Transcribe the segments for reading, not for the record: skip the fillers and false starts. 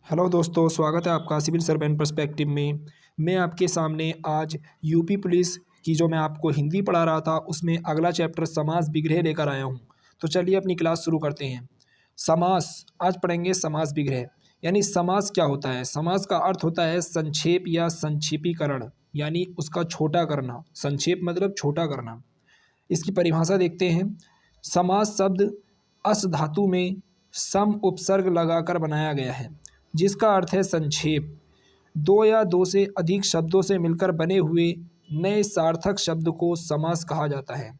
Hello दोस्तों, स्वागत है आपका सिविल सर्वेंट पर्सपेक्टिव में। मैं आपके सामने आज यूपी पुलिस की जो मैं आपको हिंदी पढ़ा रहा था उसमें अगला चैप्टर समास विग्रह लेकर आया हूं। तो चलिए अपनी क्लास शुरू करते हैं। समास आज पढ़ेंगे। समास विग्रह यानी समास क्या होता है। समास का अर्थ होता है संक्षेप या संक्षेपीकरण, यानी उसका छोटा करना। संक्षेप मतलब छोटा करना। इसकी परिभाषा देखते हैं। समास शब्द अस धातु में सम उपसर्ग लगाकर बनाया गया है, जिसका अर्थ है संक्षेप। दो या दो से अधिक शब्दों से मिलकर बने हुए नए सार्थक शब्द को समास कहा जाता है।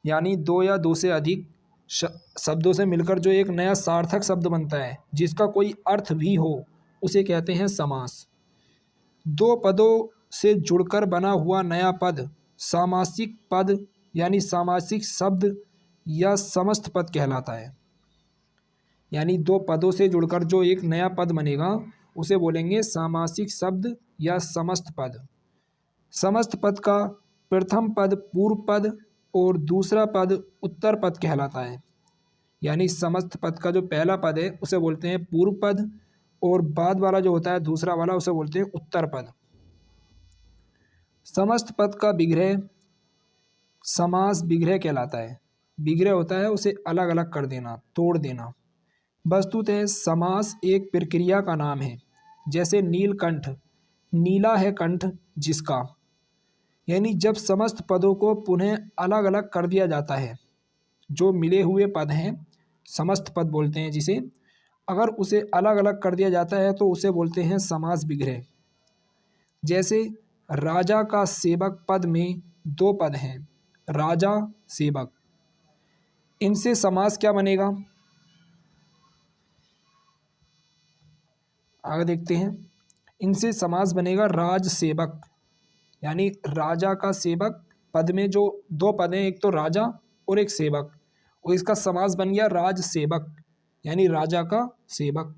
यानी दो या दो से अधिक शब्दों से मिलकर जो एक नया सार्थक शब्द बनता है, जिसका कोई अर्थ भी हो, उसे कहते हैं समास। दो पदों से जुड़कर बना हुआ नया पद सामासिक पद यानी सामासिक शब्द या समस्त पद कहलाता है। यानी दो पदों से जुड़कर जो एक नया पद बनेगा उसे बोलेंगे सामासिक शब्द या समस्त पद। समस्त पद का प्रथम पद पूर्व पद और दूसरा पद उत्तर पद कहलाता है। यानी समस्त पद का जो पहला पद है उसे बोलते हैं पूर्व पद, और बाद वाला जो होता है दूसरा वाला उसे बोलते हैं उत्तर पद। समस्त पद का विग्रह समास विग्रह कहलाता है। विग्रह होता है उसे अलग अलग कर देना, तोड़ देना। वस्तुतः समास एक प्रक्रिया का नाम है। जैसे नीलकंठ, नीला है कंठ जिसका। यानी जब समस्त पदों को पुनः अलग अलग कर दिया जाता है, जो मिले हुए पद हैं समस्त पद बोलते हैं जिसे, अगर उसे अलग अलग कर दिया जाता है तो उसे बोलते हैं समास विग्रह। जैसे राजा का सेवक पद में दो पद हैं, राजा सेवक। इनसे समास क्या बनेगा, आगे देखते हैं। इनसे समास बनेगा राज सेवक। यानी राजा का सेवक पद में जो दो पद हैं, एक तो राजा और एक सेवक, और इसका समास बन गया राज सेवक, यानी राजा का सेवक।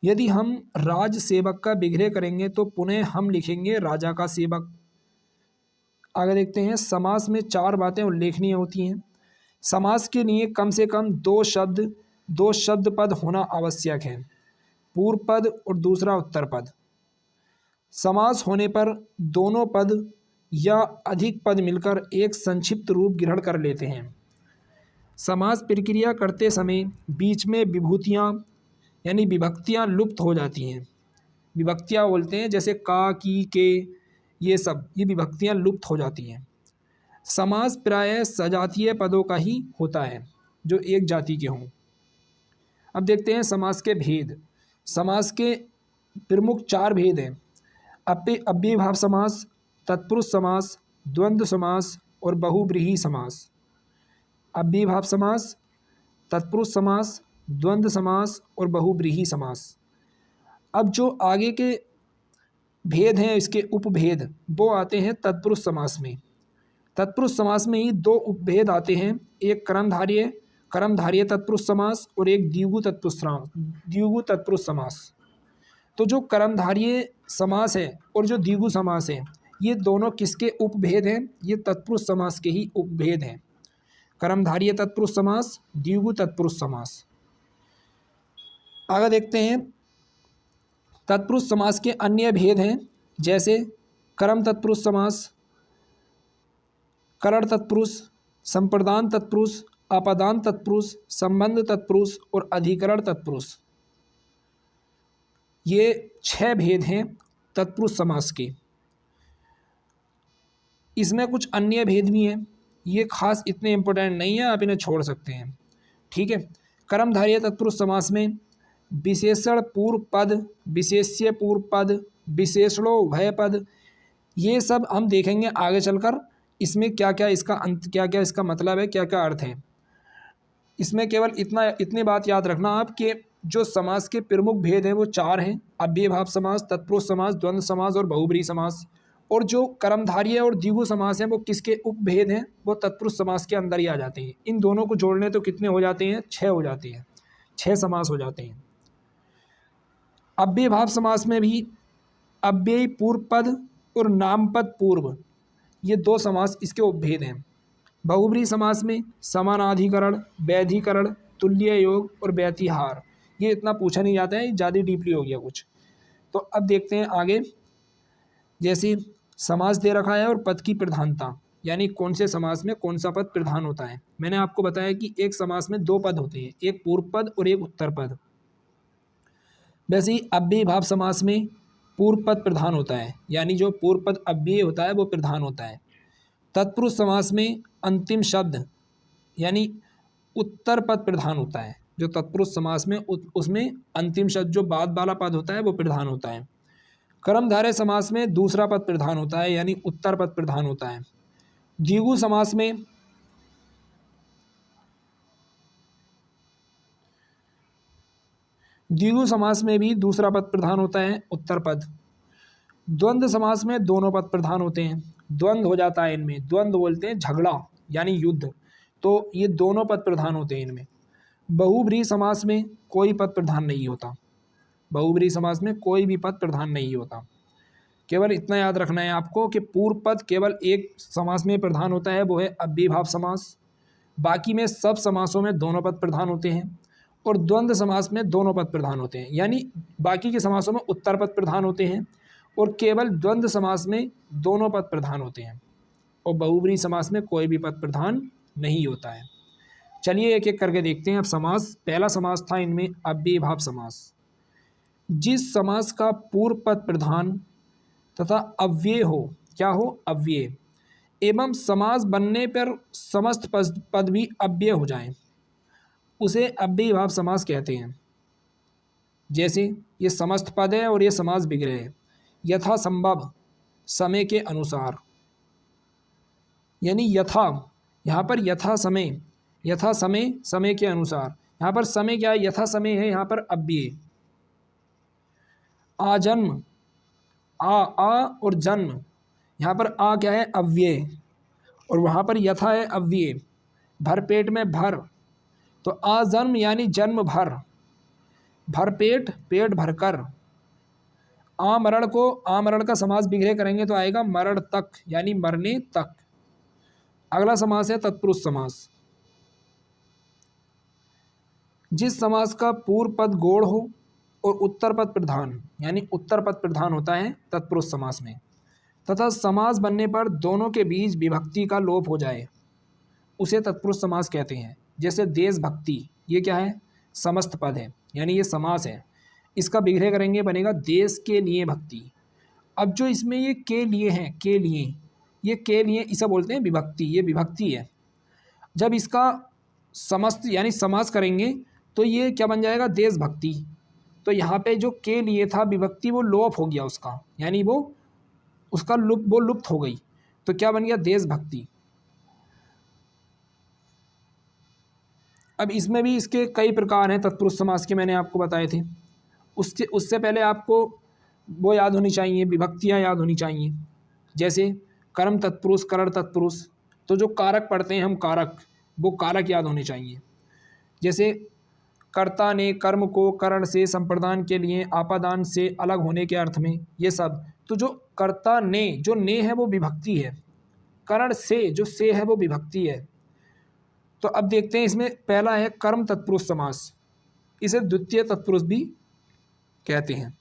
यदि हम राज सेवक का विग्रह करेंगे तो पुनः हम लिखेंगे राजा का सेवक। आगे देखते हैं। समास में चार बातें उल्लेखनीय होती हैं। समास के लिए कम से कम दो शब्द पद होना आवश्यक है, पूर्व पद और दूसरा उत्तर पद। समास होने पर दोनों पद या अधिक पद मिलकर एक संक्षिप्त रूप ग्रहण कर लेते हैं। समास प्रक्रिया करते समय बीच में विभूतियाँ यानी विभक्तियाँ लुप्त हो जाती हैं। विभक्तियाँ बोलते हैं जैसे का, की, के, ये सब, ये विभक्तियाँ लुप्त हो जाती हैं। समास प्रायः सजातीय पदों का ही होता है, जो एक जाति के हों। अब देखते हैं समास के भेद। समास के प्रमुख चार भेद हैं। अव्ययीभाव समास, तत्पुरुष समास, द्वंद्व समास और बहुव्रीहि समास। अव्ययीभाव समास, तत्पुरुष समास, द्वंद्व समास और बहुव्रीहि समास। अब जो आगे के भेद हैं, इसके उपभेद, वो आते हैं तत्पुरुष समास में। तत्पुरुष समास में ही दो उपभेद आते हैं, एक कर्मधारय तत्पुरुष समास और एक द्विगु तत्पुरुष समास। तो जो कर्मधारय समास है और जो द्विगु समास है, ये दोनों किसके उपभेद हैं, ये तत्पुरुष समास के ही उपभेद हैं। कर्मधारय तत्पुरुष समास, द्विगु तत्पुरुष समास। आगे देखते हैं। तत्पुरुष समास के अन्य भेद हैं, जैसे कर्म तत्पुरुष समास, करण तत्पुरुष, संप्रदान तत्पुरुष, आपादान तत्पुरुष, संबंध तत्पुरुष और अधिकरण तत्पुरुष। ये 6 भेद हैं तत्पुरुष समास के। इसमें कुछ अन्य भेद भी हैं, ये खास इतने इम्पोर्टेंट नहीं है, आप इन्हें छोड़ सकते हैं, ठीक है। कर्मधारय तत्पुरुष समास में विशेषण पूर्व पद, विशेष्य पूर्व पद, विशेषणोभय पद, ये सब हम देखेंगे आगे चलकर। इसमें क्या क्या इसका अंत, क्या क्या इसका मतलब है, क्या क्या अर्थ है। इसमें केवल इतनी बात याद रखना आप कि जो समास के प्रमुख भेद हैं वो 4 हैं। अव्ययीभाव समास, तत्पुरुष समास, द्वंद्व समास और बहुव्रीहि समास। और जो कर्मधारय और द्विगु समास हैं वो किसके उपभेद हैं, वो तत्पुरुष समास के अंदर ही आ जाते हैं। इन दोनों को जोड़ने तो कितने हो जाते हैं, 6 हो जाते हैं, 6 समास हो जाते हैं। अव्ययीभाव समास में भी अव्ययी पूर्व पद और नामपद पूर्व, ये 2 समास इसके उपभेद हैं। बहुव्रीहि समास में समानाधिकरण, वैधिकरण, तुल्य योग और व्यतिहार, ये इतना पूछा नहीं जाता है, ज़्यादा डीपली हो गया कुछ। तो अब देखते हैं आगे। जैसे समास दे रखा है और पद की प्रधानता, यानी कौन से समास में कौन सा पद प्रधान होता है। मैंने आपको बताया कि एक समास में दो पद होते हैं, एक पूर्व पद और एक उत्तर पद। वैसे ही अव्ययी भाव समास में पूर्व पद प्रधान होता है, यानी जो पूर्व पद अव्यय होता है वो प्रधान होता है। तत्पुरुष समास में अंतिम शब्द यानी उत्तर पद प्रधान होता है। जो तत्पुरुष समास में उसमें अंतिम शब्द जो बाद वाला पद होता है वो प्रधान होता है। कर्मधारय समास में दूसरा पद प्रधान होता है, यानी उत्तर पद प्रधान होता है। द्विगु समास में द्विगु समास में भी दूसरा पद प्रधान होता है, उत्तर पद। द्वंद्व समास में दोनों पद प्रधान होते हैं, द्वंद्व हो जाता है इनमें, द्वंद्व बोलते हैं झगड़ा यानी युद्ध, तो ये दोनों पद प्रधान होते हैं इनमें। बहुब्रीहि समास में कोई पद प्रधान नहीं होता, बहुब्रीहि समास में कोई भी पद प्रधान नहीं होता। केवल इतना याद रखना है आपको कि पूर्व पद केवल एक समास में प्रधान होता है, वो है अव्ययी भाव समास। बाकी में सब समासों में दोनों पद प्रधान होते हैं, और द्वंद्व समास में दोनों पद प्रधान होते हैं, यानी बाकी के समासों में उत्तर पद प्रधान होते हैं और केवल द्वंद्व समास में दोनों पद प्रधान होते हैं, और बहुब्रीहि समास में कोई भी पद प्रधान नहीं होता है। चलिए एक एक करके देखते हैं अब समास। पहला समास था इनमें अव्ययी भाव समास। जिस समास का पूर्व पद प्रधान तथा अव्यय हो, क्या हो, अव्यय, एवं समास बनने पर समस्त पद भी अव्यय हो जाएं, उसे अव्ययी भाव समास कहते हैं। जैसे ये समस्त पद है और ये समास बिगड़े है। यथा संभव, समय के अनुसार, यानी यथा, यहाँ पर यथा समय, यथा समय, समय के अनुसार। यहाँ पर समय क्या है, यथा समय है, यहाँ पर अव्यय। आजन्म, आ और जन्म, यहाँ पर आ क्या है, अव्यय, और वहाँ पर यथा है अव्यय। भर पेट में भर, तो आजन्म यानी जन्म भर, भर पेट, पेट भरकर। आमरण को, आमरण का समास बिगड़े करेंगे तो आएगा मरण तक, यानी मरने तक। अगला समास है तत्पुरुष समास। जिस समास का पूर्व पद गौड़ हो और उत्तर पद प्रधान, यानी उत्तर पद प्रधान होता है तत्पुरुष समास में, तथा समास बनने पर दोनों के बीच विभक्ति का लोप हो जाए, उसे तत्पुरुष समास कहते हैं। जैसे देशभक्ति, ये क्या है, समस्त पद है, यानी ये समास है। इसका बिगड़े करेंगे बनेगा देश के लिए भक्ति। अब जो इसमें ये के लिए है, के लिए, ये के लिए इसे बोलते हैं विभक्ति, ये विभक्ति है। जब इसका समस्त यानी समास करेंगे तो ये क्या बन जाएगा, देशभक्ति। तो यहाँ पे जो के लिए था विभक्ति वो लोप हो गया उसका, यानी वो उसका लुप्त हो गई, तो क्या बन गया, देशभक्ति। अब इसमें भी इसके कई प्रकार हैं तत्पुरुष समास के, मैंने आपको बताए थे। उससे पहले आपको वो याद होनी चाहिए, विभक्तियाँ याद होनी चाहिए। जैसे कर्म तत्पुरुष, करण तत्पुरुष, तो जो कारक पढ़ते हैं हम कारक, वो कारक याद होने चाहिए। जैसे कर्ता ने कर्म को करण से संप्रदान के लिए आपादान से अलग होने के अर्थ में, ये सब। तो जो कर्ता ने, जो ने है वो विभक्ति है, करण से, जो से है वो विभक्ति है। तो अब देखते हैं इसमें पहला है कर्म तत्पुरुष समास, इसे द्वितीय तत्पुरुष भी कहते हैं।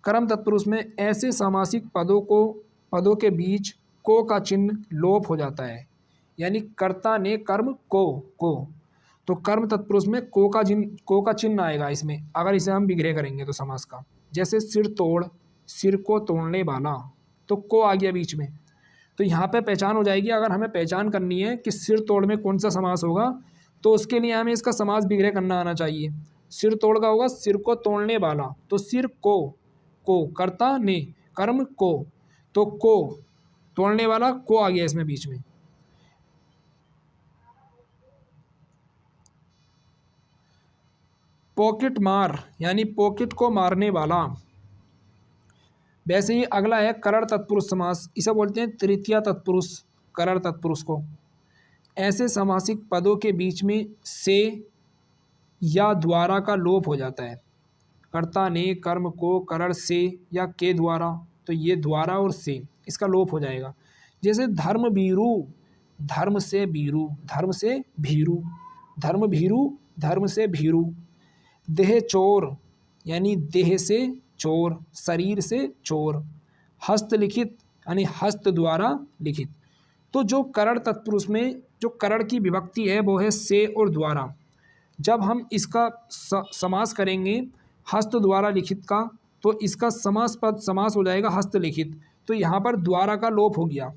कर्म तत्पुरुष में ऐसे सामासिक पदों के बीच को का चिन्ह लोप हो जाता है, यानी कर्ता ने कर्म को, तो कर्म तत्पुरुष में को का चिन्ह आएगा इसमें, अगर इसे हम बिगड़े करेंगे तो समास का। जैसे सिर तोड़, सिर को तोड़ने वाला, तो को आ गया बीच में। तो यहाँ पे पहचान हो जाएगी। अगर हमें पहचान करनी है कि सिर तोड़ में कौन सा समास होगा, तो उसके लिए हमें इसका समास बिगड़े करना आना चाहिए। सिर तोड़ का होगा सिर को तोड़ने वाला, तो सिर को कर्ता ने कर्म को, तो को तोड़ने वाला को आ गया इसमें बीच में। पॉकेट मार, यानी पॉकेट को मारने वाला। वैसे ही अगला है करण तत्पुरुष समास, इसे बोलते हैं तृतीया तत्पुरुष, करण तत्पुरुष को। ऐसे सामासिक पदों के बीच में से या द्वारा का लोप हो जाता है। कर्ता ने कर्म को करण से या के द्वारा, तो ये द्वारा और से, इसका लोप हो जाएगा। जैसे धर्म भीरु, धर्म से भीरु, धर्म से भीरु, धर्म भीरु, धर्म से भीरु। देह चोर यानी देह से चोर, शरीर से चोर। हस्तलिखित यानी हस्त द्वारा लिखित। तो जो करण तत्पुरुष में जो करण की विभक्ति है वो है से और द्वारा। जब हम इसका समास करेंगे हस्त द्वारा लिखित का, तो इसका समास पद समास हो जाएगा हस्तलिखित। तो यहाँ पर द्वारा का लोप हो गया,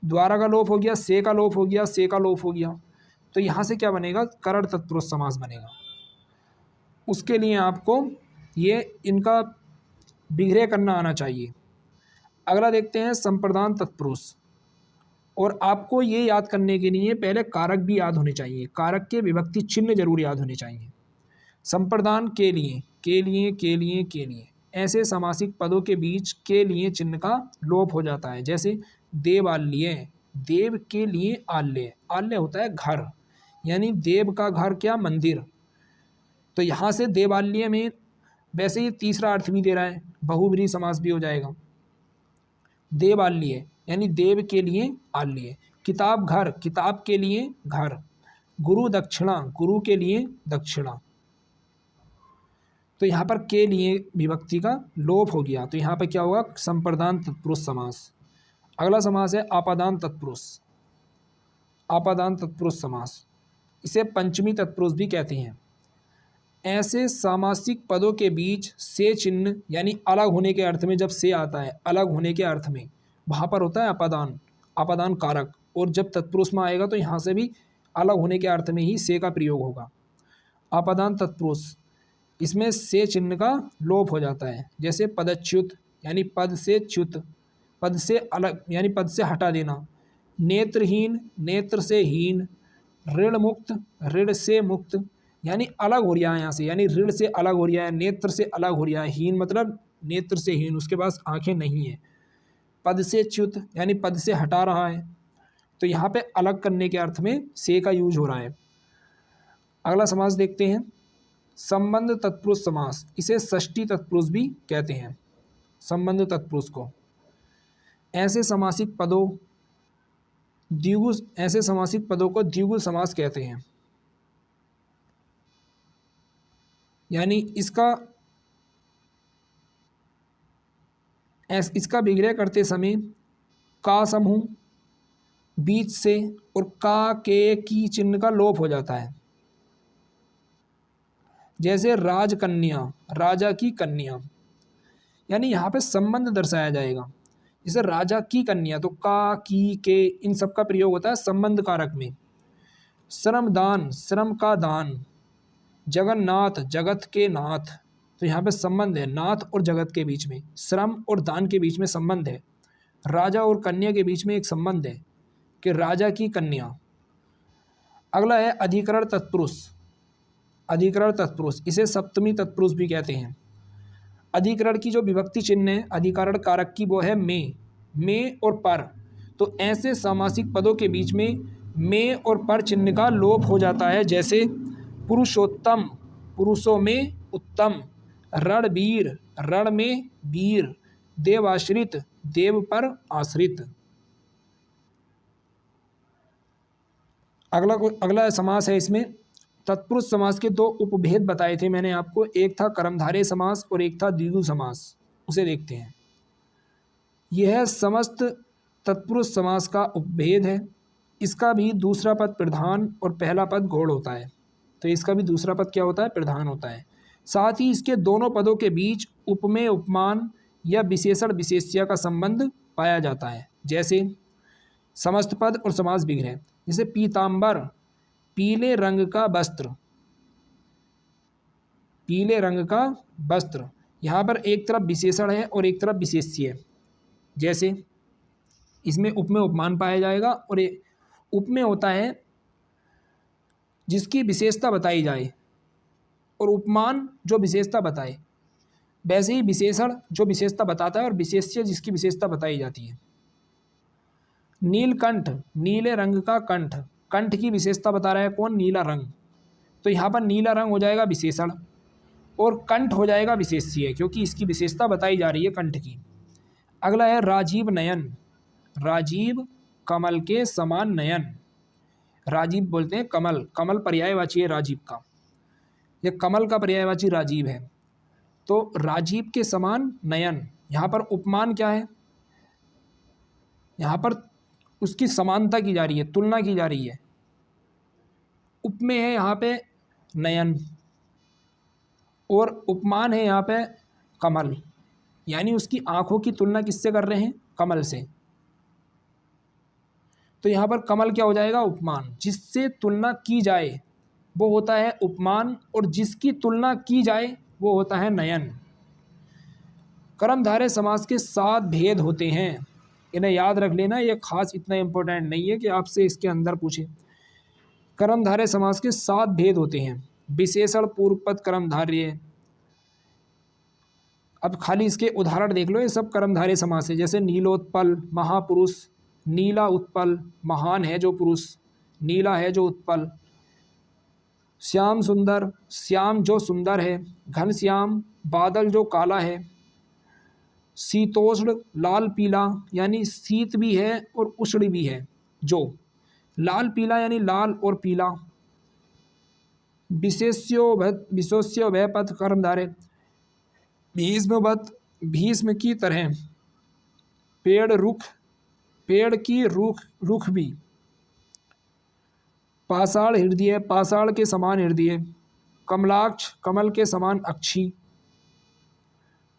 द्वारा का लोप हो गया, से का लोप हो गया, से का लोप हो गया। तो यहाँ से क्या बनेगा, करण तत्पुरुष समास बनेगा। उसके लिए आपको ये इनका विग्रह करना आना चाहिए। अगला देखते हैं संप्रदान तत्पुरुष। और आपको ये याद करने के लिए पहले कारक भी याद होने चाहिए, कारक के विभक्ति चिन्ह जरूर याद होने चाहिए। संप्रदान के लिए, के लिए, के लिए, के लिए, ऐसे समासिक पदों के बीच के लिए चिन्ह का लोप हो जाता है। जैसे देवालय, देव के लिए आल्य, आल्य होता है घर, यानी देव का घर क्या, मंदिर। तो यहाँ से देवालय में वैसे ही तीसरा अर्थ भी दे रहा है, बहुब्रीहि समास भी हो जाएगा। देवालय यानी देव के लिए आल्य। किताब घर, किताब के लिए घर। गुरु दक्षिणा, गुरु के लिए दक्षिणा। तो यहाँ पर के लिए विभक्ति का लोप हो गया, तो यहाँ पर क्या होगा, संप्रदान तत्पुरुष समास। अगला समास है आपादान तत्पुरुष। आपादान तत्पुरुष समास, इसे पंचमी तत्पुरुष भी कहते हैं। ऐसे सामासिक पदों के बीच से चिन्ह यानी अलग होने के अर्थ में, जब से आता है अलग होने के अर्थ में, वहाँ पर होता है अपादान, अपादान कारक। और जब तत्पुरुष में आएगा तो यहाँ से भी अलग होने के अर्थ में ही से का प्रयोग होगा। अपादान तत्पुरुष, इसमें से चिन्ह का लोप हो जाता है। जैसे पदच्युत यानी पद से च्युत, पद से अलग यानी पद से हटा देना। नेत्रहीन, नेत्र से हीन। ऋण मुक्त, ऋण से मुक्त, यानी अलग हो रहा है यहाँ से, यानी ऋण से अलग हो रहा है, नेत्र से अलग हो रहा है। हीन मतलब नेत्र से हीन, उसके पास आंखें नहीं है। पद से च्युत यानी पद से हटा रहा है। तो यहाँ पे अलग करने के अर्थ में से का यूज हो रहा है। अगला समास देखते हैं संबंध तत्पुरुष समास, इसे षष्ठी तत्पुरुष भी कहते हैं। संबंध तत्पुरुष को ऐसे समासिक पदों को द्विगु समास कहते हैं। यानी इसका विग्रह करते समय का समूह, बीच से और का, के, की चिन्ह का लोप हो जाता है। जैसे राजकन्या, राजा की कन्या, यानी यहाँ पे संबंध दर्शाया जाएगा। जैसे राजा की कन्या, तो का, की, के, इन सब का प्रयोग होता है संबंध कारक में। श्रमदान, श्रम का दान। जगन्नाथ, जगत के नाथ, तो यहाँ पे संबंध है नाथ और जगत के बीच में, श्रम और दान के बीच में संबंध है। राजा और कन्या के बीच में एक संबंध है कि राजा की कन्या। अगला है अधिकरण तत्पुरुष। अधिकरण तत्पुरुष, इसे सप्तमी तत्पुरुष भी कहते हैं। अधिकरण की जो विभक्ति चिन्ह है अधिकरण कारक की, वो है में और पर। तो ऐसे सामासिक पदों के बीच में में और पर चिन्ह का लोप हो जाता है। जैसे पुरुषोत्तम, पुरुषों में उत्तम। रणवीर, रण में वीर। देवाश्रित, देव पर आश्रित। अगला समास है, इसमें तत्पुरुष समास के दो उपभेद बताए थे मैंने आपको, एक था कर्मधारय समास और एक था द्विगु समास। उसे देखते हैं। यह समस्त तत्पुरुष समास का उपभेद है। इसका भी दूसरा पद प्रधान और पहला पद गौड़ होता है। तो इसका भी दूसरा पद क्या होता है, प्रधान होता है। साथ ही इसके दोनों पदों के बीच उपमेय उपमान या विशेषण विशेष्य का संबंध पाया जाता है। जैसे समस्त पद और समास विग्रह, जैसे पीताम्बर, पीले रंग का वस्त्र। पीले रंग का वस्त्र, यहाँ पर एक तरफ विशेषण है और एक तरफ विशेष्य है। जैसे इसमें उपमेय उपमान पाया जाएगा, और उपमेय होता है जिसकी विशेषता बताई जाए और उपमान जो विशेषता बताए। वैसे ही विशेषण जो विशेषता बताता है और विशेष्य जिसकी विशेषता बताई जाती है। नीलकंठ, नीले रंग का कंठ। कंठ की विशेषता बता रहा है कौन, नीला रंग। तो यहाँ पर नीला रंग हो जाएगा विशेषण और कंठ हो जाएगा विशेष्य, क्योंकि इसकी विशेषता बताई जा रही है कंठ की। अगला है राजीव नयन। राजीव कमल के समान नयन। राजीव बोलते हैं कमल, कमल पर्यायवाची है राजीव का। ये कमल का पर्यायवाची राजीव है। तो राजीव के समान नयन, यहाँ पर उपमान क्या है, यहाँ पर उसकी समानता की जा रही है, तुलना की जा रही है। उपमेय है यहाँ पे नयन और उपमान है यहाँ पे कमल, यानी उसकी आंखों की तुलना किससे कर रहे हैं, कमल से। तो यहाँ पर कमल क्या हो जाएगा, उपमान। जिससे तुलना की जाए वो होता है उपमान, और जिसकी तुलना की जाए वो होता है नयन। कर्मधारय समास के 7 भेद होते हैं, इन्हें याद रख लेना, ये खास इतना इम्पोर्टेंट नहीं है कि आपसे इसके अंदर पूछे। कर्मधारय समास के 7 भेद होते हैं। विशेषण, पूर्व पद, कर्मधारय। अब खाली इसके उदाहरण देख लो, ये सब कर्मधारय समास है। जैसे नीलोत्पल, महापुरुष, नीला उत्पल, महान है जो पुरुष, नीला है जो उत्पल। श्याम सुंदर, श्याम जो सुंदर है। घनश्याम, बादल जो काला है। शीतोष्ण, लाल पीला, यानी शीत भी है और उष्ण भी है जो। लाल पीला यानी लाल और पीला। विशेष्यो भय पथ कर्मधारय। भीष्मवत, भीष्म की तरह। पेड़ रुख, पेड़ की रुख भी। पाषाण हृदय, पाषाण के समान हृदय। कमलाक्ष, कमल के समान अक्षी।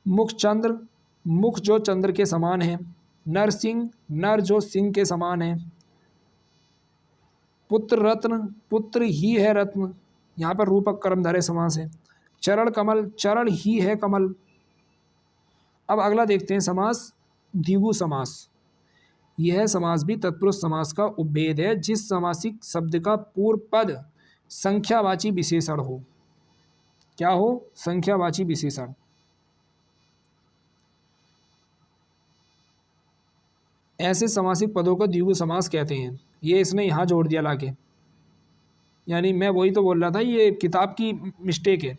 मुख चंद्र, मुख जो चंद्र के समान है। नरसिंह, नर जो सिंह के समान है। पुत्र रत्न, पुत्र ही है रत्न, यहाँ पर रूपक कर्मधारय समास है। चरण कमल, चरण ही है कमल। अब अगला देखते हैं समास द्विगु समास। यह समास भी तत्पुरुष समास का उपभेद है, जिस समासिक शब्द का पूर्व पद संख्यावाची विशेषण हो। क्या हो, संख्यावाची विशेषण। ऐसे समासिक पदों को द्विगु समास कहते हैं। ये इसने यहाँ जोड़ दिया लाके, यानी मैं वही तो बोल रहा था, ये किताब की मिस्टेक है।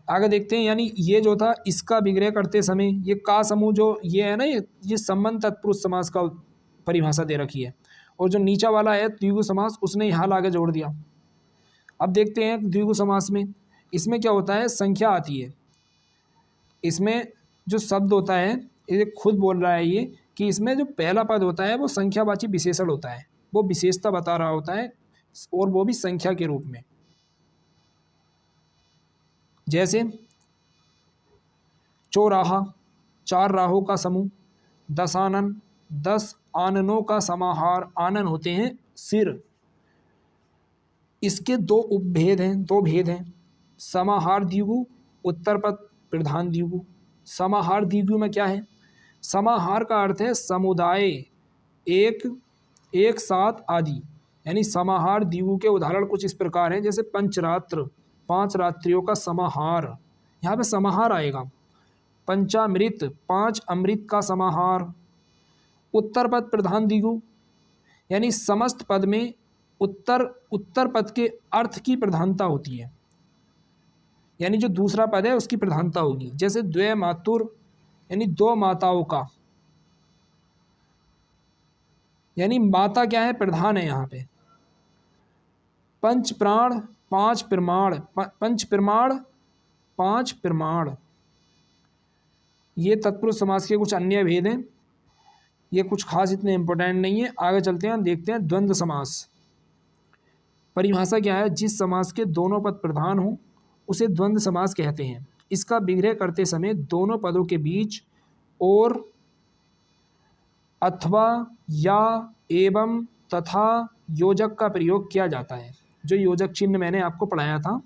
आगे देखते हैं, यानी ये जो था इसका विग्रह करते समय ये का समूह जो ये है ना, ये संबंध तत्पुरुष समास का परिभाषा दे रखी है, और जो नीचा वाला है द्विगु समास उसने यहाँ लाके जोड़ दिया। अब देखते हैं द्विगु समास में, इसमें क्या होता है, संख्या आती है। इसमें जो शब्द होता है, ये खुद बोल रहा है ये कि इसमें जो पहला पद होता है वो संख्यावाची विशेषण होता है, वो विशेषता बता रहा होता है, और वो भी संख्या के रूप में। जैसे चौराहा, 4 राहों का समूह। दशानन, 10 आननों का समाहार। आनन होते हैं सिर। इसके 2 उपभेद हैं, 2 भेद हैं। समाहार द्विगु, उत्तर पद प्रधान द्विगु। समाहार द्विगु में क्या है, समाहार का अर्थ है समुदाय, एक साथ आदि, यानी समाहार द्विगु के उदाहरण कुछ इस प्रकार हैं, जैसे पंचरात्र, 5 रात्रियों का समाहार, यहाँ पे समाहार आएगा। पंचामृत, 5 अमृत का समाहार। उत्तर पद प्रधान द्विगु, यानी समस्त पद में उत्तर पद के अर्थ की प्रधानता होती है, यानी जो दूसरा पद है उसकी प्रधानता होगी। जैसे द्वय मातुर, यानी 2 माताओं का, यानी माता क्या है, प्रधान है यहाँ पे। पंच प्राण, 5 प्रमाण, पंच प्रमाण, 5 प्रमाण। ये तत्पुरुष समास के कुछ अन्य भेद हैं, ये कुछ खास इतने इंपॉर्टेंट नहीं है। आगे चलते हैं, देखते हैं द्वंद्व समास। परिभाषा क्या है, जिस समास के दोनों पद प्रधान हो उसे द्वंद्व समास कहते हैं। इसका विग्रह करते समय दोनों पदों के बीच और, अथवा, या, एवं, तथा योजक का प्रयोग किया जाता है। जो योजक चिन्ह मैंने आपको पढ़ाया था,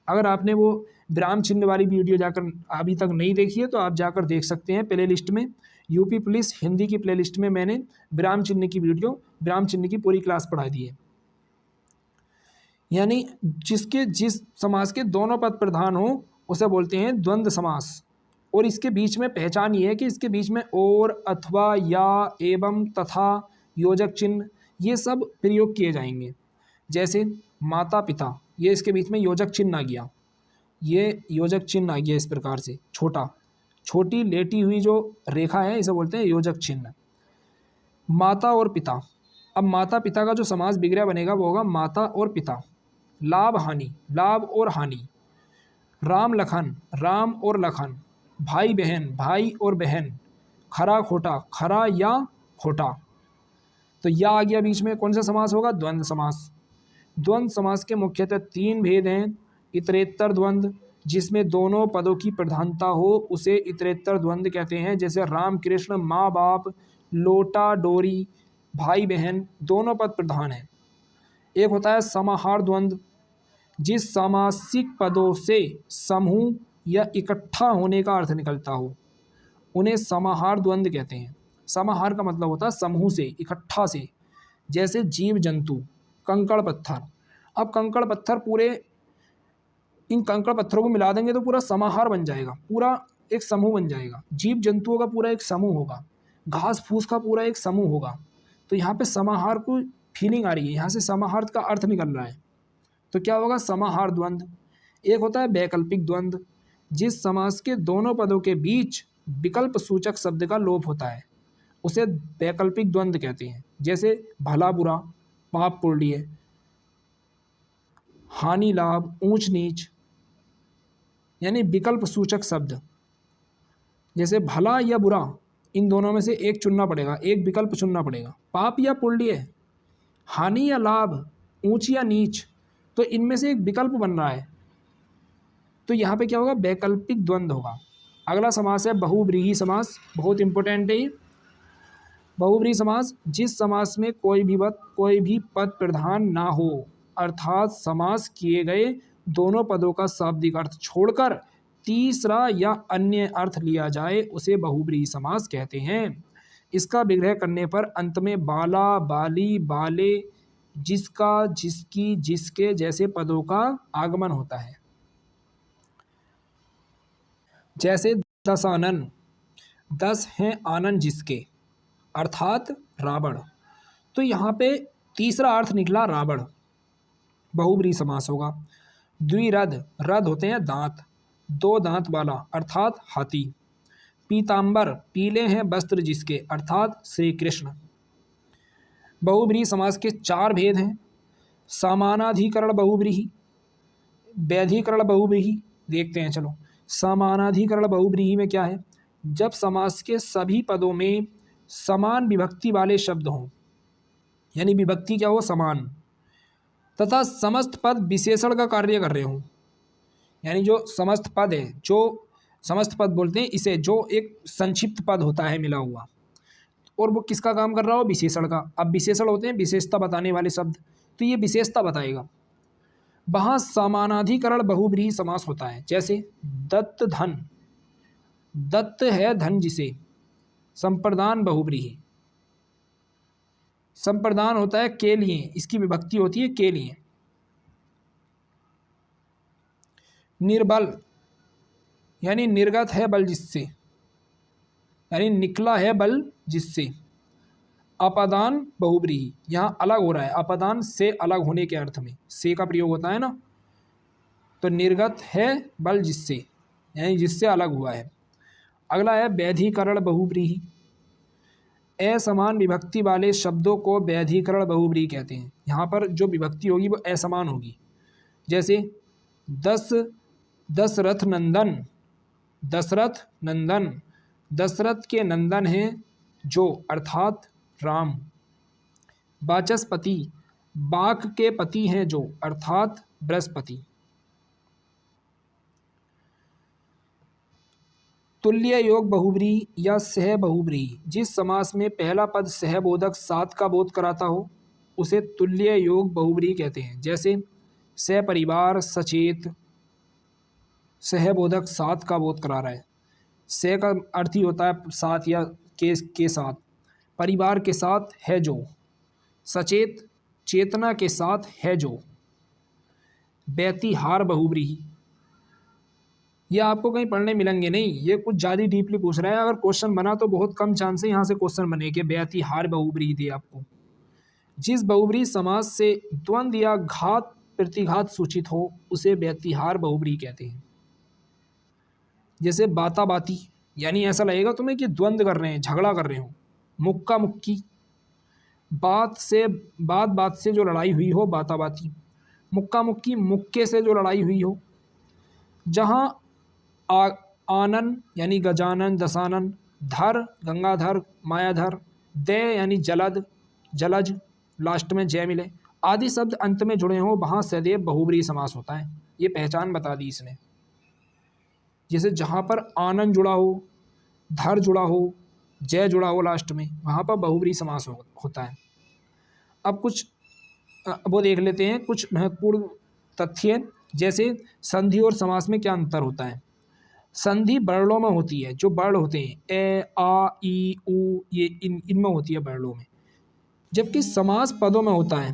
अगर आपने वो विराम चिन्ह वाली वीडियो जाकर अभी तक नहीं देखी है तो आप जाकर देख सकते हैं। प्ले लिस्ट में यूपी पुलिस हिंदी की प्ले लिस्ट में मैंने विराम चिन्ह की वीडियो, विराम चिन्ह की पूरी क्लास पढ़ा दी है। यानी जिस समास के दोनों पद प्रधान हो उसे बोलते हैं द्वंद्व समास। और इसके बीच में पहचान ये है कि इसके बीच में और, अथवा, या, एवं, तथा, योजक चिन्ह ये सब प्रयोग किए जाएंगे। जैसे माता पिता, ये इसके बीच में योजक चिन्ह आ गया, ये योजक चिन्ह आ गया इस प्रकार से, छोटी लेटी हुई जो रेखा है इसे बोलते हैं योजक चिन्ह। माता और पिता, अब माता पिता का जो समास विग्रह बनेगा वो होगा माता और पिता। लाभ हानि, लाभ और हानि। राम लखन, राम और लखन। भाई बहन, भाई और बहन। खरा खोटा, खरा या खोटा। तो या आ गया बीच में, कौन सा समास होगा? द्वंद्व समास। द्वंद्व समास के मुख्यतः 3 भेद हैं। इतरेत्तर द्वंद्व, जिसमें दोनों पदों की प्रधानता हो उसे इतरेत्तर द्वंद्व कहते हैं। जैसे राम कृष्ण, माँ बाप, लोटा डोरी, भाई बहन, दोनों पद प्रधान हैं। एक होता है समाहार द्वंद्व, जिस सामासिक पदों से समूह या इकट्ठा होने का अर्थ निकलता हो उन्हें समाहार द्वंद्व कहते हैं। समाहार का मतलब होता है समूह से, इकट्ठा से। जैसे जीव जंतु, कंकड़ पत्थर। अब कंकड़ पत्थर पूरे, इन कंकड़ पत्थरों को मिला देंगे तो पूरा समाहार बन जाएगा, पूरा एक समूह बन जाएगा। जीव जंतुओं का पूरा एक समूह होगा, घास फूस का पूरा एक समूह होगा। तो यहाँ पे समाहार को फीलिंग आ रही है, यहाँ से समाहार का अर्थ निकल रहा है। तो क्या होगा? समाहार द्वंद्व। एक होता है वैकल्पिक द्वंद्व, जिस समास के दोनों पदों के बीच विकल्प सूचक शब्द का लोप होता है उसे वैकल्पिक द्वंद्व कहते हैं। जैसे भला बुरा, पाप पुण्य, हानि लाभ, ऊंच नीच, यानी विकल्प सूचक शब्द। जैसे भला या बुरा, इन दोनों में से एक चुनना पड़ेगा, एक विकल्प चुनना पड़ेगा। पाप या पुण्य, हानि या लाभ, ऊंच या नीच, तो इनमें से एक विकल्प बन रहा है। तो यहाँ पे क्या होगा? वैकल्पिक द्वंद्व होगा। अगला समास है बहुव्रीहि समास, बहुत इंपॉर्टेंट है ये। बहुव्रीहि समास, जिस समास में कोई भी पद प्रधान ना हो, अर्थात समास किए गए दोनों पदों का शाब्दिक अर्थ छोड़कर तीसरा या अन्य अर्थ लिया जाए उसे बहुव्रीहि समास कहते हैं। इसका विग्रह करने पर अंत में बाला, बाली, बाले, जिसका, जिसकी, जिसके जैसे पदों का आगमन होता है। जैसे दशानन, 10 हैं आनन जिसके, अर्थात रावण। तो यहाँ पे तीसरा अर्थ निकला रावण, बहुव्रीहि समास होगा। द्विरथ, रथ होते हैं दांत, 2 दांत वाला, अर्थात हाथी। पीताम्बर, पीले हैं वस्त्र जिसके, अर्थात श्री कृष्ण। बहुव्रीहि समास के 4 भेद हैं। समानाधिकरण बहुव्रीहि, वैधिकरण बहुव्रीहि। देखते हैं चलो। समानाधिकरण बहुव्रीहि में क्या है? जब समास के सभी पदों में समान विभक्ति वाले शब्द हों, यानी विभक्ति क्या हो? समान, तथा समस्त पद विशेषण का कार्य कर रहे हों। यानी जो समस्त पद है, जो समस्त पद बोलते हैं इसे, जो एक संक्षिप्त पद होता है मिला हुआ, और वो किसका काम कर रहा हो? विशेषण का। अब विशेषण होते हैं विशेषता बताने वाले शब्द, तो ये विशेषता बताएगा। वहाँ समानाधिकरण बहुव्रीहि समास होता है। जैसे दत्त धन, दत्त है धन जिसे, संप्रदान बहुव्रीहि। संप्रदान होता है के लिए, इसकी विभक्ति होती है के लिए। निर्बल, यानी निर्गत है बल जिससे, यानी निकला है बल जिससे। अपादान बहुव्रीहि, यहाँ अलग हो रहा है, अपादान से अलग होने के अर्थ में से का प्रयोग होता है ना। तो निर्गत है बल जिससे, यानी जिससे अलग हुआ है। अगला है वैधिकरण बहुव्रीहि। असमान विभक्ति वाले शब्दों को वैधिकरण बहुव्रीहि कहते हैं। यहाँ पर जो विभक्ति होगी वो असमान होगी। जैसे दशरथ नंदन, दशरथ नंदन, दशरथ के नंदन हैं जो, अर्थात राम। वाचस्पति, बाक के पति हैं जो, अर्थात बृहस्पति। तुल्य योग बहुव्रीहि या सह बहुव्रीहि, जिस समास में पहला पद सहबोधक सात का बोध कराता हो उसे तुल्य योग बहुव्रीहि कहते हैं। जैसे सपरिवार, सचेत, सहबोधक सात का बोध करा रहा है। सह का अर्थ ही होता है साथ या के साथ, परिवार के साथ है जो, सचेत, चेतना के साथ है जो। व्यतिहार बहुव्रीहि, ये आपको कहीं पढ़ने मिलेंगे नहीं, ये कुछ ज़्यादा डीपली पूछ रहा है। अगर क्वेश्चन बना तो बहुत कम चांस है यहाँ से क्वेश्चन बने कि व्यतिहार बहुव्रीहि दी आपको। जिस बहुव्रीहि समास से द्वंद्व या घात प्रतिघात सूचित हो उसे व्यतिहार बहुव्रीहि कहते हैं। जैसे बाता बाती, यानी ऐसा लगेगा तुम्हें कि द्वंद्व कर रहे हैं, झगड़ा कर रहे हो। मुक्का मुक्की, बात से जो लड़ाई हुई हो, बाताबाती। मुक्का मुक्की, मुक्के से जो लड़ाई हुई हो। जहाँ आनन यानी गजानन दशानन, धर गंगाधर मायाधर, दय यानी जलद जलज, लास्ट में जय मिले, आदि शब्द अंत में जुड़े हों, वहाँ सदैव बहुब्रीहि समास होता है। ये पहचान बता दी इसने। जैसे जहाँ पर आनंद जुड़ा हो, धर जुड़ा हो, जय जुड़ा हो लास्ट में, वहाँ पर बहुब्रीहि समास होता है। अब कुछ वो देख लेते हैं कुछ महत्वपूर्ण तथ्य, जैसे संधि और समास में क्या अंतर होता है। संधि वर्णों में होती है, जो वर्ण होते हैं ए आ ई उ, ये इनमें होती है वर्णों में, जबकि समास पदों में होता है।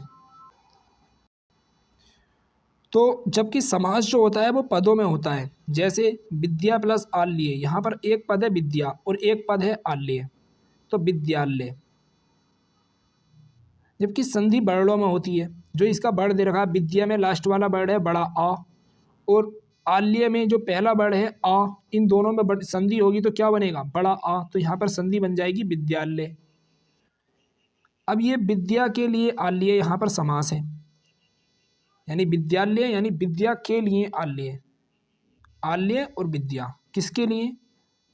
तो जबकि समास जो होता है वो पदों में होता है। जैसे विद्या प्लस आल्य, यहाँ पर एक पद है विद्या और एक पद है आल्य, तो विद्यालय। जबकि संधि वर्णों में होती है, जो इसका वर्ण दे रखा है, विद्या में लास्ट वाला वर्ण है बड़ा आ, और आल्य में जो पहला वर्ण है आ, इन दोनों में संधि होगी तो क्या बनेगा, बड़ा आ, तो यहाँ पर संधि बन जाएगी विद्यालय। अब ये विद्या के लिए आल्य यहाँ पर समास है, यानी विद्यालय यानी विद्या के लिए आल्य, आल्य और विद्या किसके लिए,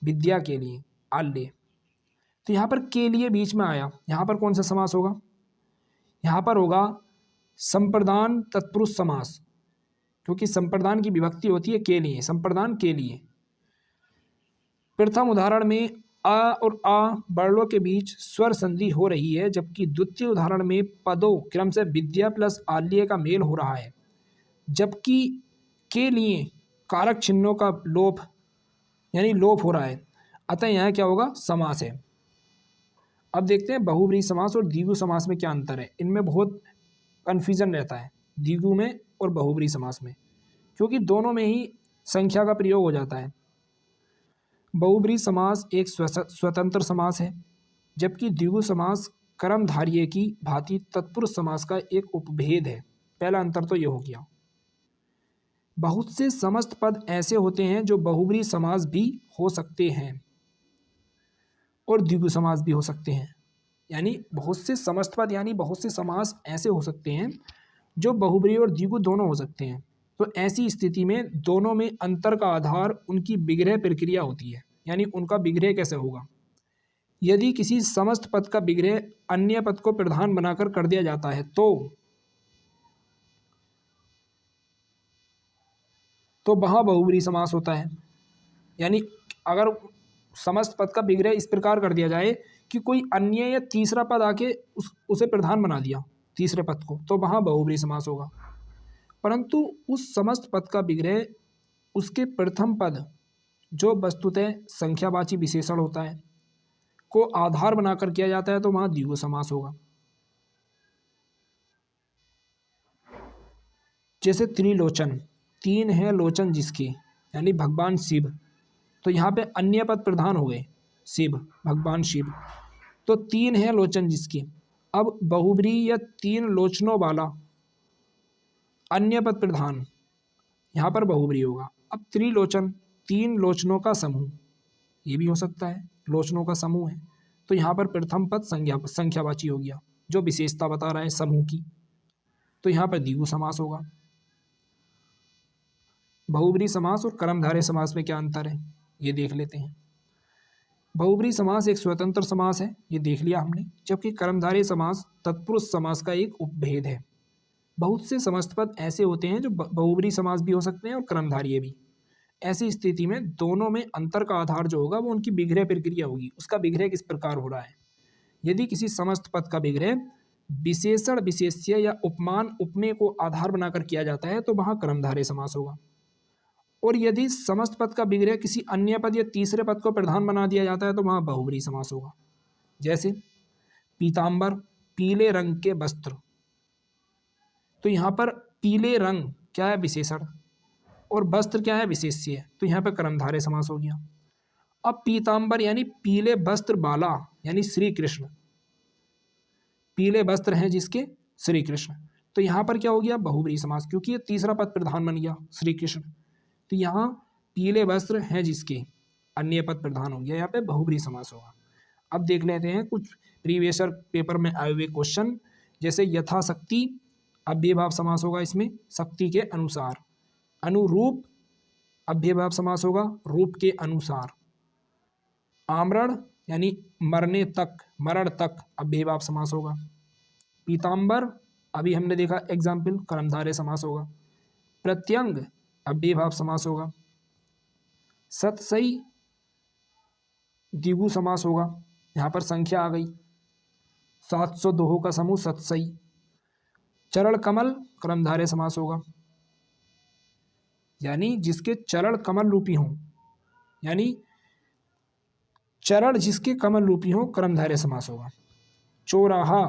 विद्या के लिए आल्य। तो यहाँ पर के लिए बीच में आया, यहाँ पर कौन सा समास होगा, यहाँ पर होगा संप्रदान तत्पुरुष समास, क्योंकि संप्रदान की विभक्ति होती है के लिए, संप्रदान के लिए। प्रथम उदाहरण में अ और आ वर्णों के बीच स्वर संधि हो रही है, जबकि द्वितीय उदाहरण में पदों क्रम से विद्या प्लस आल्य का मेल हो रहा है, जबकि के लिए कारक चिन्हों का लोप यानी लोप हो रहा है, अतः यहाँ क्या होगा, समास है। अब देखते हैं बहुब्रीहि समास और द्विगु समास में क्या अंतर है। इनमें बहुत कन्फ्यूजन रहता है द्विगु में और बहुब्रीहि समास में, क्योंकि दोनों में ही संख्या का प्रयोग हो जाता है। बहुब्रीहि समास एक स्वतंत्र समास है, जबकि द्विगु समास कर्मधारय की भांति तत्पुरुष समास का एक उपभेद है। पहला अंतर तो ये हो गया। बहुत से समस्त पद ऐसे होते हैं जो बहुब्रीहि समास भी हो सकते हैं और द्विगु समास भी हो सकते हैं, यानी बहुत से समस्त पद यानी बहुत से समास ऐसे हो सकते हैं जो बहुब्रीहि और द्विगु दोनों हो सकते हैं। तो ऐसी स्थिति में दोनों में अंतर का आधार उनकी विग्रह प्रक्रिया होती है, यानी उनका विग्रह कैसे होगा। यदि किसी समस्त पद का विग्रह अन्य पद को प्रधान बनाकर कर दिया जाता है तो वहाँ बहुब्रीहि समास होता है। यानी अगर समस्त पद का विग्रह इस प्रकार कर दिया जाए कि कोई अन्य या तीसरा पद आके उसे प्रधान बना दिया तीसरे पद को, तो वहाँ बहुब्रीहि समास होगा। परंतु उस समस्त पद का विग्रह उसके प्रथम पद जो वस्तुतः संख्यावाची विशेषण होता है को आधार बनाकर किया जाता है, तो वहाँ द्विगु समास होगा। जैसे त्रिलोचन, तीन है लोचन जिसके, यानी भगवान शिव, तो यहाँ पे अन्य पद प्रधान हो गए शिव, भगवान शिव, तो तीन है लोचन जिसके। अब बहुब्रीहि या तीन लोचनों वाला अन्य पद प्रधान, यहाँ पर बहुब्रीहि होगा। अब त्रिलोचन, तीन लोचनों का समूह, ये भी हो सकता है, लोचनों का समूह है, तो यहाँ पर प्रथम पद संख्यावाची हो गया जो विशेषता बता रहा है समूह की, तो यहाँ पर द्विगु समास होगा। बहुब्रीहि समास और कर्मधारय समास में क्या अंतर है ये देख लेते हैं। बहुब्रीहि समास एक स्वतंत्र समास है, ये देख लिया हमने, जबकि कर्मधारय समास तत्पुरुष समास का एक उपभेद है। बहुत से समस्त पद ऐसे होते हैं जो बहुब्रीहि समास भी हो सकते हैं और कर्मधारय भी। ऐसी स्थिति में दोनों में अंतर का आधार जो होगा वो उनकी विग्रह प्रक्रिया होगी, उसका विग्रह किस प्रकार हो रहा है। यदि किसी समस्त पद का विग्रह विशेषण विशेष्य या उपमान उपमेय को आधार बनाकर किया जाता है तो वहाँ कर्मधारय समास होगा, और यदि समस्त पद का विग्रह किसी अन्य पद या तीसरे पद को प्रधान बना दिया जाता है तो वहाँ बहुब्रीहि समास होगा। जैसे पीताम्बर, पीले रंग के वस्त्र, तो यहाँ पर पीले रंग क्या है, विशेषण, और वस्त्र क्या है, विशेष्य, तो यहाँ पर कर्मधारय समास हो गया। अब पीताम्बर यानी पीले वस्त्र वाला, यानी श्री कृष्ण, पीले वस्त्र हैं जिसके श्री कृष्ण, तो यहाँ पर क्या हो गया, बहुब्रीहि समास, क्योंकि ये तीसरा पद प्रधान बन गया श्री कृष्ण, तो यहाँ पीले वस्त्र हैं जिसके अन्य पद प्रधान हो गया, यहाँ पे बहुब्रीहि समास होगा। अब देख लेते हैं कुछ प्रीवियसर पेपर में आए हुए क्वेश्चन, जैसे यथाशक्ति अव्ययभाव समास होगा इसमें शक्ति के अनुसार, अनुरूप अव्ययभाव समास होगा रूप के अनुसार, आमरण यानी मरने तक, मरण तक अव्ययभाव समास होगा, पीताम्बर अभी हमने देखा एग्जाम्पल कर्मधारय समास होगा, प्रत्यंग अव्ययभाव समास होगा, सतसई द्विगु समास होगा, यहाँ पर संख्या आ गई 702 का समूह सतसई, चरण कमल कर्मधारय समास होगा, यानी जिसके चरण कमल रूपी हों, यानी चरण जिसके कमल रूपी हो कर्मधारय समास होगा, चौराहा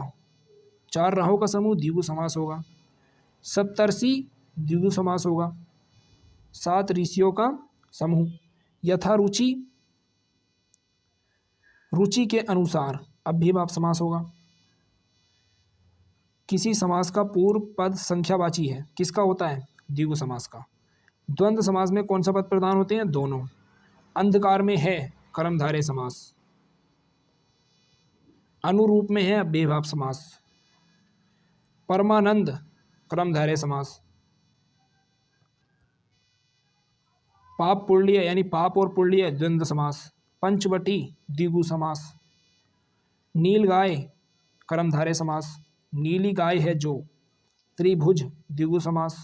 4 राहों का समूह द्विगु समास होगा, सप्तर्षि द्विगु समास होगा, 7 ऋषियों का समूह, यथारुचि रुचि के अनुसार अव्ययभाव समास होगा, किसी समास का पूर्व पद संख्यावाची है, किसका होता है द्विगु समास का, द्वंद्व समास में कौन सा पद प्रधान होते हैं दोनों, अंधकार में है कर्मधारय समास, अनुरूप में है अव्ययभाव समास, परमानंद कर्मधारय समास, पाप पुल्लिय यानी पाप और पुल्लिय द्वंद्व समास, पंचवटी द्विगु समास, नीलगाय कर्मधारय समास, नीली गाय है जो, त्रिभुज द्विगु समास,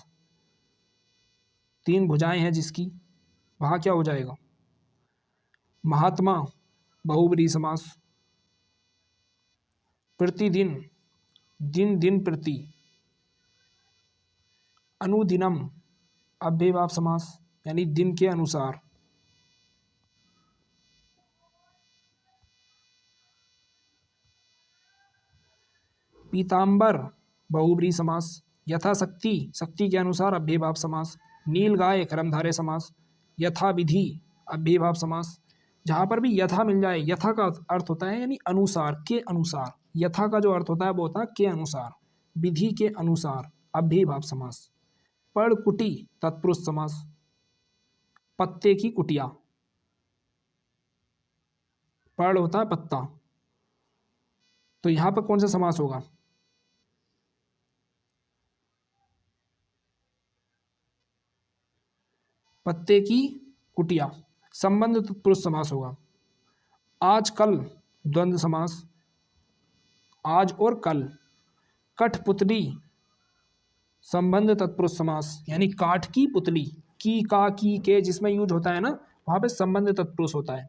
3 भुजाएं हैं जिसकी, वहाँ क्या हो जाएगा, महात्मा बहुब्रीहि समास, प्रतिदिन दिन दिन प्रति, अनुदिनम अव्ययभाव समास यानी दिन के अनुसार, पीताम्बर बहुब्रीहि समास, यथाशक्ति शक्ति के अनुसार अव्ययभाव समास, नीलगाय कर्मधारय समास, यथाविधि अव्ययभाव समास, जहाँ पर भी यथा मिल जाए, यथा का अर्थ होता है यानी अनुसार, के अनुसार, यथा का जो अर्थ होता है वो होता है के अनुसार, विधि के अनुसार अव्ययभाव समास, पर्णकुटी तत्पुरुष समास, पत्ते की कुटिया, पर्ण होता है पत्ता, तो यहाँ पर कौन सा समास होगा, पत्ते की कुटिया, संबंध तत्पुरुष समास होगा, आजकल द्वंद्व समास, आज और कल, कठपुतली संबंध तत्पुरुष समास यानी काठ की पुतली, की का की के जिसमें यूज होता है ना वहाँ पे संबंध तत्पुरुष होता है,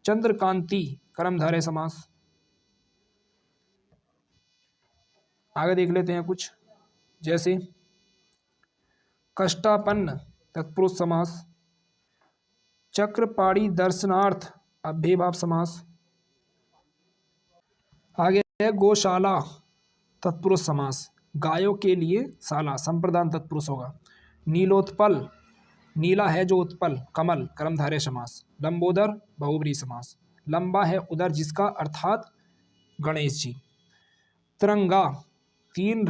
चंद्रकांति कर्मधारय समास, आगे देख लेते हैं कुछ, जैसे कष्टापन्न तत्पुरुष समास, चक्रपाणी दर्शनार्थ अव्ययभाव समास, आगे है गौशाला तत्पुरुष समास, गायों के लिए शाला संप्रदान तत्पुरुष होगा, नीलोत्पल नीला है जो उत्पल कमल कर्मधारय समास, लंबोदर बहुब्रीहि समास, लंबा है उदर जिसका अर्थात गणेश जी, तिरंगा 3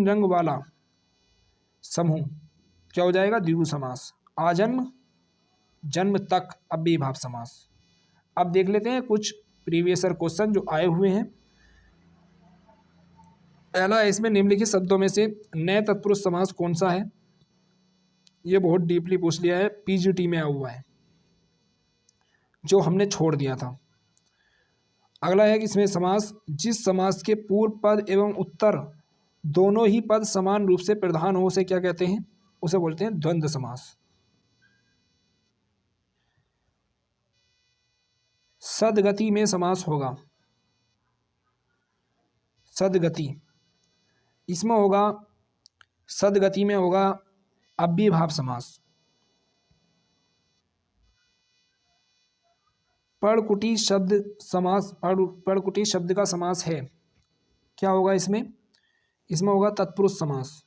रंग वाला समूह क्या हो जाएगा द्विगु समास, आजन्म जन्म तक अव्ययभाव समास। अब देख लेते हैं कुछ प्रीवियसर क्वेश्चन जो आए हुए हैं। पहला है इसमें निम्नलिखित शब्दों में से नए तत्पुरुष समास कौन सा है, ये बहुत डीपली पूछ लिया है, पीजीटी में आया हुआ है जो हमने छोड़ दिया था। अगला है कि इसमें समास जिस समास के पूर्व पद एवं उत्तर दोनों ही पद समान रूप से प्रधान हो उसे क्या कहते हैं, उसे बोलते हैं द्वंद्व समास। सदगति में समास होगा, सदगति इसमें होगा, सदगति में होगा अव्ययभाव समास। पर्णकुटी शब्द समास, पर्णकुटी शब्द का समास है, क्या होगा इसमें, इसमें होगा तत्पुरुष समास।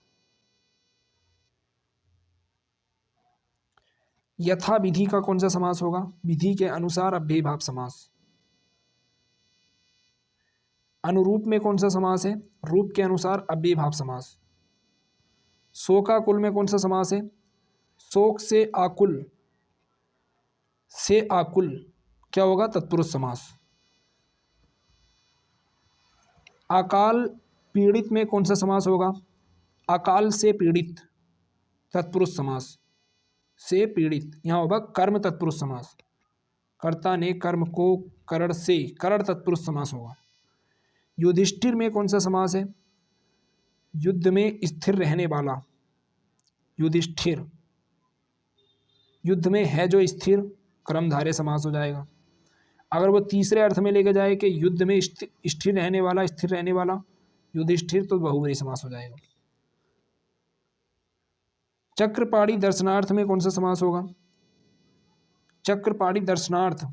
यथा विधि का कौन सा समास होगा, विधि के अनुसार अव्ययभाव समास। अनुरूप में कौन सा समास है, रूप के अनुसार अव्ययभाव समास। शोकाकुल में कौन सा समास है, शोक से आकुल, से आकुल क्या होगा तत्पुरुष समास। अकाल पीड़ित में कौन सा समास होगा? अकाल से पीड़ित, तत्पुरुष समास। से पीड़ित यहाँ होगा कर्म तत्पुरुष समास। कर्ता ने कर्म को करण से, करण तत्पुरुष समास होगा। युधिष्ठिर में कौन सा समास है? युद्ध में स्थिर रहने वाला। युधिष्ठिर, युद्ध में है जो स्थिर, कर्मधारय समास हो जाएगा। अगर वो तीसरे अर्थ में लेके जाए कि युद्ध में स्थिर रहने वाला, स्थिर रहने वाला युधिष्ठिर, तो बहुव्रीहि समास हो जाएगा। चक्रपाणी दर्शनार्थ में कौन सा समास होगा? चक्रपाणी दर्शनार्थ,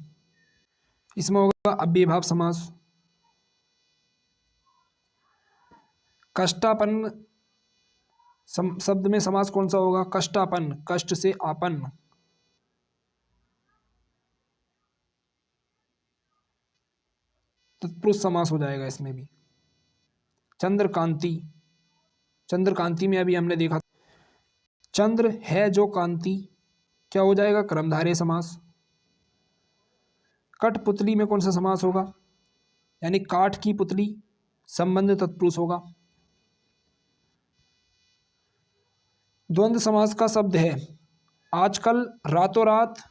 इसमें होगा अव्ययीभाव समास। कष्टापन्न शब्द में समास कौन सा होगा? कष्टापन्न, कष्ट से आपन्न। तत्पुरुष समास हो जाएगा इसमें भी। चंद्रकांति, चंद्रकांति में अभी हमने देखा चंद्र है जो कांति, क्या हो जाएगा? कर्मधारय समास। कठपुतली में कौन सा समास होगा? यानी काठ की पुतली, संबंध तत्पुरुष होगा। द्वंद्व समास का शब्द है आजकल, रातों रात,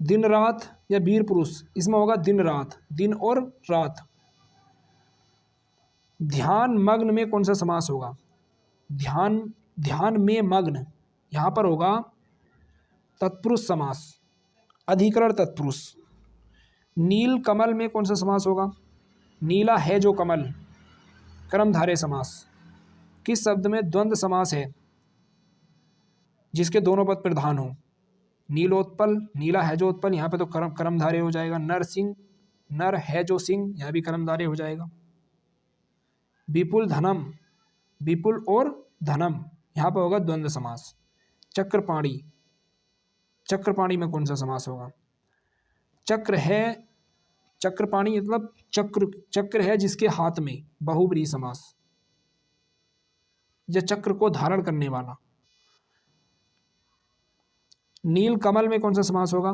दिन रात या वीर पुरुष, इसमें होगा दिन रात, दिन और रात। ध्यान मग्न में कौन सा समास होगा? ध्यान, ध्यान में मग्न, यहाँ पर होगा तत्पुरुष समास, अधिकरण तत्पुरुष। नील कमल में कौन सा समास होगा? नीला है जो कमल, कर्मधारय समास। किस शब्द में द्वंद्व समास है जिसके दोनों पद प्रधान हो? नीलोत्पल, नीला है जो उत्पल, यहाँ पे तो कर्मधारय हो जाएगा। नर सिंह, नर है जो सिंह, यहाँ भी कर्मधारय हो जाएगा। विपुल धनम, विपुल और धनम, यहाँ पर होगा द्वंद्व समास। चक्रपाणी, चक्रपाणी में कौन सा समास होगा? चक्र है, चक्रपाणी मतलब चक्र, चक्र है जिसके हाथ में, बहुव्रीहि समास। या चक्र को धारण करने वाला। नील कमल में कौन सा समास होगा?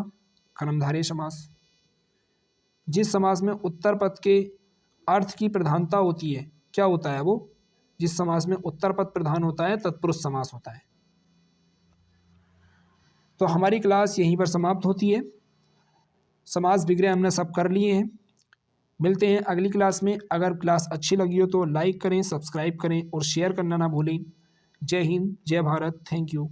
कर्मधारय समास। जिस समास में उत्तर पद के अर्थ की प्रधानता होती है, क्या होता है वो? जिस समास में उत्तर पद प्रधान होता है, तत्पुरुष समास होता है। तो हमारी क्लास यहीं पर समाप्त होती है। समास विग्रह हमने सब कर लिए हैं। मिलते हैं अगली क्लास में। अगर क्लास अच्छी लगी हो तो लाइक करें, सब्सक्राइब करें और शेयर करना ना भूलें। जय हिंद, जय भारत, थैंक यू।